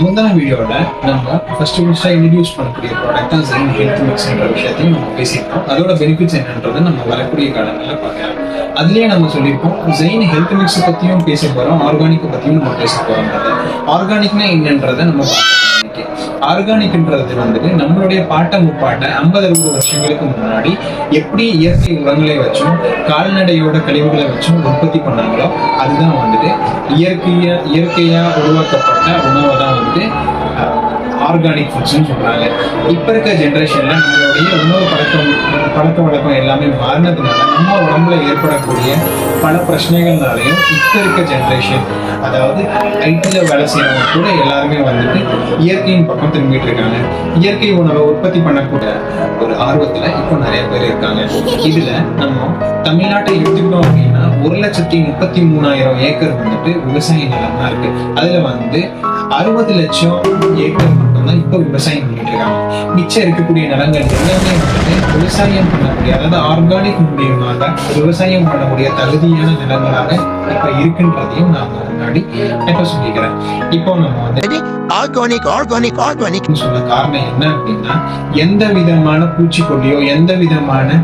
முந்தான வீடியோட நம்ம ஃபர்ஸ்ட் இன்ட்ரடியூஸ் பண்ணக்கூடிய ப்ராடக்ட் தான் ஜெயின் ஹெல்த் மிக்ஸ்ன்ற விஷயத்தையும் நம்ம பேசியிருக்கோம். அதோட பெனிஃபிட்ஸ் என்னன்றதை நம்ம வரக்கூடிய காலங்களில் பார்க்கலாம். அதுலயே நம்ம சொல்லியிருக்கோம் ஜெயின் ஹெல்த் மிக்ஸ் பத்தியும் பேச போறோம், ஆர்கானிக் பத்தியும் நம்ம பேச போறோம். ஆர்கானிக்னா என்னன்றதை நம்ம பார்க்கலாம். ஆர்கானிக்ன்றது வந்துட்டு நம்மளுடைய பாட்ட முப்பாட்ட 50-60 வருஷங்களுக்கு முன்னாடி எப்படி இயற்கை உரங்களை வச்சும் கால்நடையோட கழிவுகளை வச்சும் உற்பத்தி பண்ணாங்களோ அதுதான் வந்துட்டு இயற்கையா உருவாக்கப்பட்ட உணவை தான் வந்துட்டு ஆர்கானிக் ஃபுட்ஸ்ன்னு சொல்றாங்க. இப்ப இருக்க ஜென்ரேஷன்ல நம்மளுடைய உணவு பழக்க வழக்கம் எல்லாமே மாறினதுனால நம்ம உடம்புல ஏற்படக்கூடிய பல பிரச்சனைகள்னாலையும் இப்ப இருக்க ஜென்ரேஷன், அதாவது ஐடில வேலை செய்யறவங்க கூட எல்லாருமே வந்துட்டு இயற்கையின் பக்கம் திரும்பிட்டு இருக்காங்க. இயற்கை உணவை உற்பத்தி பண்ணக்கூடிய ஒரு ஆர்வத்துல இப்போ நிறைய பேர் இருக்காங்க. இதுல நம்ம தமிழ்நாட்டை எடுத்துக்கிட்டோம் அப்படின்னா 1,33,000 ஏக்கர் வந்துட்டு விவசாய நிலம் தான் இருக்கு. அதுல வந்து 60 லட்சம் ஏக்கர் மட்டும்தான் இப்போ விவசாயம் பண்ணிட்டு இருக்காங்க. மிச்சம் இருக்கக்கூடிய நிலங்கள் எல்லாமே வந்துட்டு விவசாயம் பண்ணக்கூடிய, அதாவது ஆர்கானிக் மூலியமாக விவசாயம் பண்ணக்கூடிய தகுதியான நிலங்களாக இப்ப இருக்குன்றதையும் நான் முன்னாடி இப்ப சொல்லிக்கிறேன். இப்போ நம்ம வந்து ஆர்கானிக் சொல்ல காரணம் என்ன அப்படின்னா, எந்த விதமான பூச்சிக்கொல்லியோ எந்த விதமான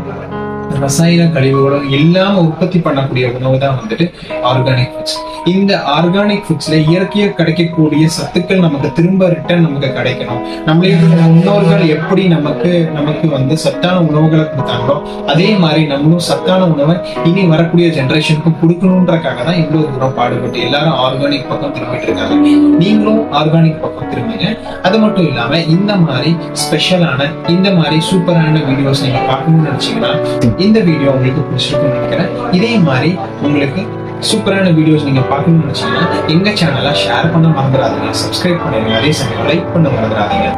ரசாயன கழிவுகளோ இல்லாம உற்பத்தி பண்ணக்கூடிய உணவு தான் வந்துட்டு ஆர்கானிக் ஃபுட்ஸ். இந்த ஆர்கானிக் ஃபுட்ஸ்ல இயற்கையா கிடைக்கக்கூடிய சத்துக்கள் நமக்கு திரும்ப ரிட்டர்ன் நமக்கு கிடைக்கணும். நம்மளுடைய முன்னோர்கள் எப்படி நமக்கு வந்து சத்தான உணவுகளை கொடுத்தாங்களோ அதே மாதிரி நம்மளும் சத்தான உணவை இனி வரக்கூடிய ஜெனரேஷனுக்கு கொடுக்கணுன்றக்காக தான் இவ்வளவு தூரம் பாடுபட்டு எல்லாரும் ஆர்கானிக் பக்கம் திரும்பிட்டு இருக்காங்க. நீங்களும் ஆர்கானிக் பக்கம் திரும்புங்க. அது மட்டும் இல்லாம இந்த மாதிரி ஸ்பெஷலான இந்த மாதிரி சூப்பரான வீடியோஸ் நீங்க பார்க்கணும்னு நினைச்சீங்கன்னா இந்த வீடியோ உங்களுக்கு பிடிச்சிருக்கும்னு நினைக்கிறேன். இதே மாதிரி உங்களுக்கு சூப்பரான வீடியோஸ் நீங்க பார்க்கணும்னு நினைச்சீங்கன்னா எங்க சேனலை ஷேர் பண்ண மறந்துடாதீங்க, சப்ஸ்கிரைப் பண்ணுங்க, அதே சமயம் லைக் பண்ண மறந்துடாதீங்க.